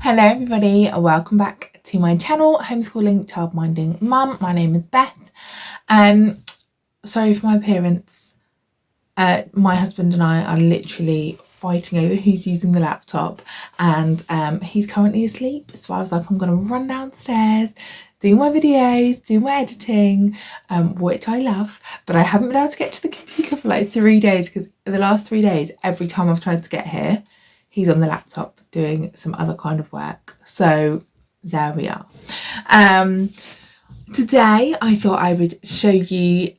Hello everybody, welcome back to my channel, Homeschooling Childminding Mum. My name is Beth. Sorry for my appearance. My husband and I are literally fighting over who's using the laptop, and he's currently asleep, so I was like, I'm gonna run downstairs, do my videos, do my editing, which I love, but I haven't been able to get to the computer for like 3 days because the last 3 days, every time I've tried to get here, he's on the laptop doing some other kind of work. So there we are. Today I thought I would show you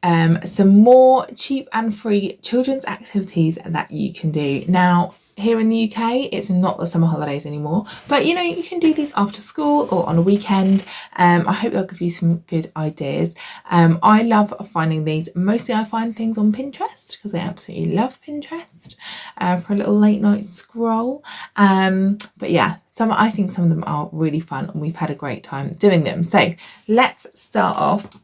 some more cheap and free children's activities that you can do. Now, here in the UK, it's not the summer holidays anymore, but you know, you can do these after school or on a weekend. I hope they'll give you some good ideas. I love finding these. Mostly I find things on Pinterest because I absolutely love Pinterest for a little late night scroll. But yeah, I think some of them are really fun and we've had a great time doing them. So let's start off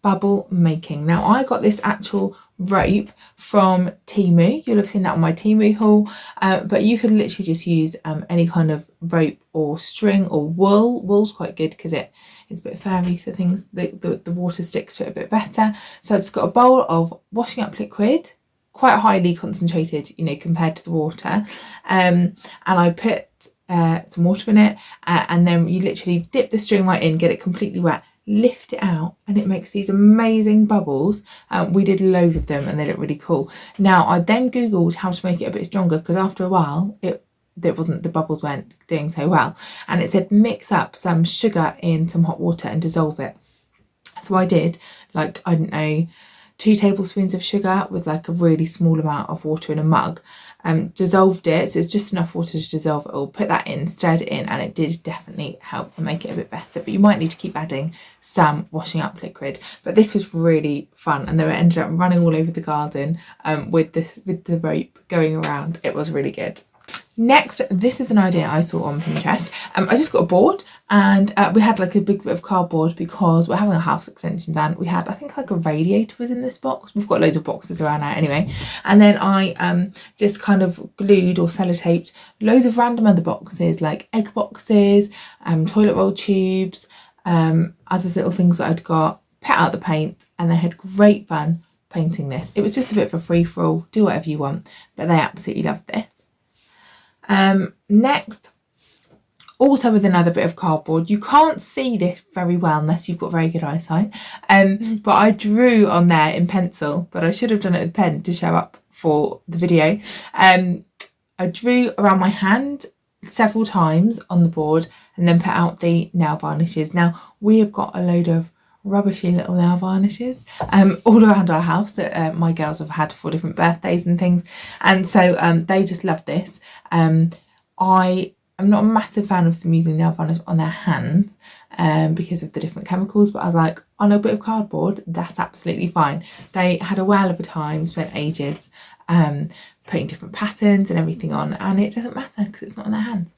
bubble making. Now I got this actual rope from Temu. You'll have seen that on my Temu haul, but you could literally just use any kind of rope or string or wool. Wool's quite good because it's a bit furry, so things the water sticks to it a bit better. So I just got a bowl of washing up liquid, quite highly concentrated, you know, compared to the water, and I put some water in it, and then you literally dip the string right in, get it completely wet, lift it out, and it makes these amazing bubbles. We did loads of them and they look really cool. Now I then googled how to make it a bit stronger because after a while the bubbles weren't doing so well, and it said mix up some sugar in some hot water and dissolve it. So I did, like, I don't know, 2 tablespoons of sugar with like a really small amount of water in a mug, dissolved it, so it's just enough water to dissolve it all, put that in, stirred it in, and it did definitely help and make it a bit better, but you might need to keep adding some washing up liquid. But this was really fun, and then I ended up running all over the garden with the rope going around. It was really good. Next, this is an idea I saw on Pinterest. I just got a board, and we had like a big bit of cardboard because we're having a house extension done. We had, I think, like a radiator was in this box. We've got loads of boxes around now anyway. And then I just kind of glued or sellotaped loads of random other boxes, like egg boxes, toilet roll tubes, other little things that I'd got, put out the paint, and they had great fun painting this. It was just a bit of a free-for-all, do whatever you want, but they absolutely loved this. Next, also with another bit of cardboard. You can't see this very well unless you've got very good eyesight, but I drew on there in pencil, but I should have done it with pen to show up for the video. I drew around my hand several times on the board and then put out the nail varnishes. Now we have got a load of rubbishy little nail varnishes all around our house that my girls have had for different birthdays and things, and so they just love this. I am not a massive fan of them using nail varnish on their hands because of the different chemicals, but I was like, on a bit of cardboard, that's absolutely fine. They had a whale of a time, spent ages putting different patterns and everything on, and it doesn't matter because it's not on their hands.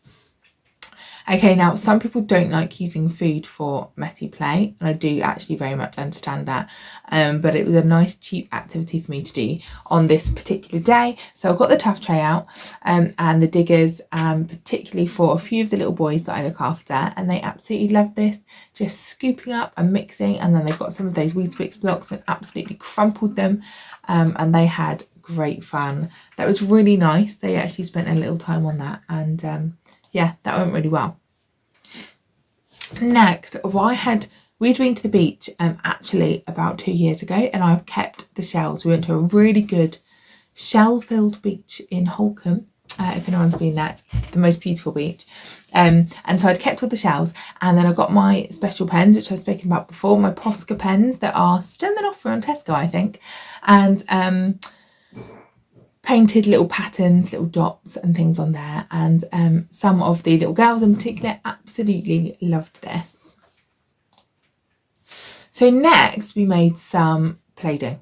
Okay, now some people don't like using food for messy play, and I do actually very much understand that, but it was a nice cheap activity for me to do on this particular day. So I got the tough tray out and the diggers, particularly for a few of the little boys that I look after, and they absolutely loved this, just scooping up and mixing, and then they got some of those Weetabix blocks and absolutely crumpled them, and they had great fun. That was really nice. They actually spent a little time on that, and yeah, that went really well. Next, we'd been to the beach actually about 2 years ago, and I've kept the shells. We went to a really good shell-filled beach in Holcombe. If anyone's been there, it's the most beautiful beach. And so I'd kept all the shells, and then I got my special pens, which I've spoken about before, my Posca pens that are still in offer on Tesco, I think, and painted little patterns, little dots and things on there, and some of the little girls in particular absolutely loved this. So next we made some Play-Doh.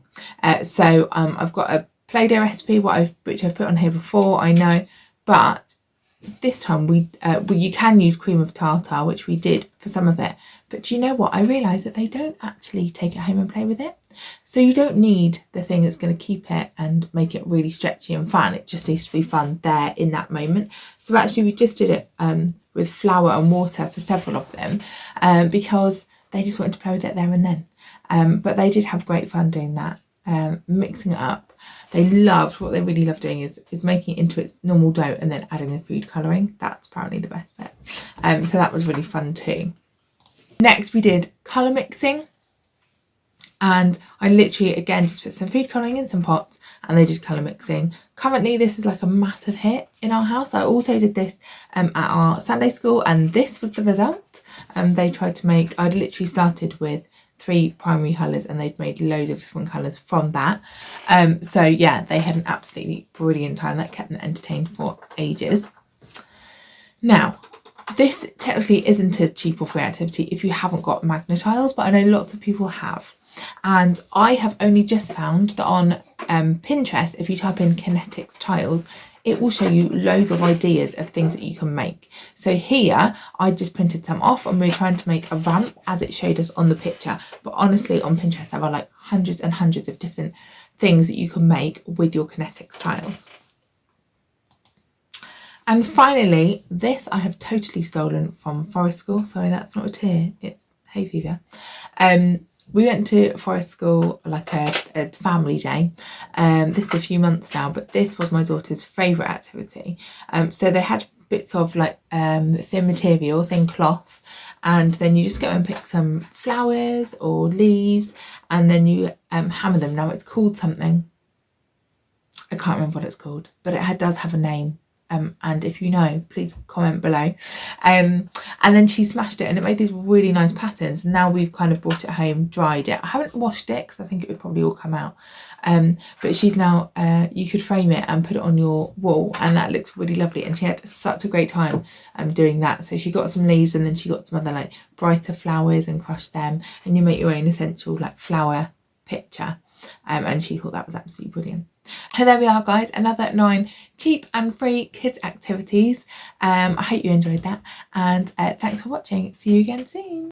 So I've got a Play-Doh recipe which I've put on here before, I know, but this time you can use cream of tartar, which we did for some of it, but do you know what, I realised that they don't actually take it home and play with it. So you don't need the thing that's going to keep it and make it really stretchy and fun. It just needs to be fun there in that moment. So actually we just did it with flour and water for several of them because they just wanted to play with it there and then. But they did have great fun doing that, mixing it up. They loved, what they really love doing is making it into its normal dough and then adding the food colouring. That's apparently the best bit. So that was really fun too. Next we did colour mixing. And I literally, again, just put some food colouring in some pots and they did colour mixing. Currently, this is like a massive hit in our house. I also did this at our Sunday school and this was the result. They tried to make, I'd literally started with 3 primary colours and they'd made loads of different colours from that. So yeah, they had an absolutely brilliant time. That kept them entertained for ages. Now, this technically isn't a cheap or free activity if you haven't got Magna tiles, but I know lots of people have. And I have only just found that on Pinterest, if you type in Kinetics Tiles, it will show you loads of ideas of things that you can make. So here, I just printed some off and we're trying to make a ramp as it showed us on the picture. But honestly, on Pinterest, there are like hundreds and hundreds of different things that you can make with your Kinetics tiles. And finally, this I have totally stolen from Forest School. Sorry, that's not a tear, it's hay fever. We went to Forest School like a family day. This is a few months now, but this was my daughter's favourite activity. So they had bits of like thin material, thin cloth, and then you just go and pick some flowers or leaves and then you hammer them. Now it's called something. I can't remember what it's called, but it does have a name. And if you know, please comment below. And then she smashed it and it made these really nice patterns. Now we've kind of brought it home, dried it. I haven't washed it because I think it would probably all come out. But she's now, you could frame it and put it on your wall and that looks really lovely. And she had such a great time doing that. So she got some leaves and then she got some other like brighter flowers and crushed them. And you make your own essential like flower picture. And she thought that was absolutely brilliant. So there we are, guys, another 9 cheap and free kids activities. I hope you enjoyed that and thanks for watching. See you again soon.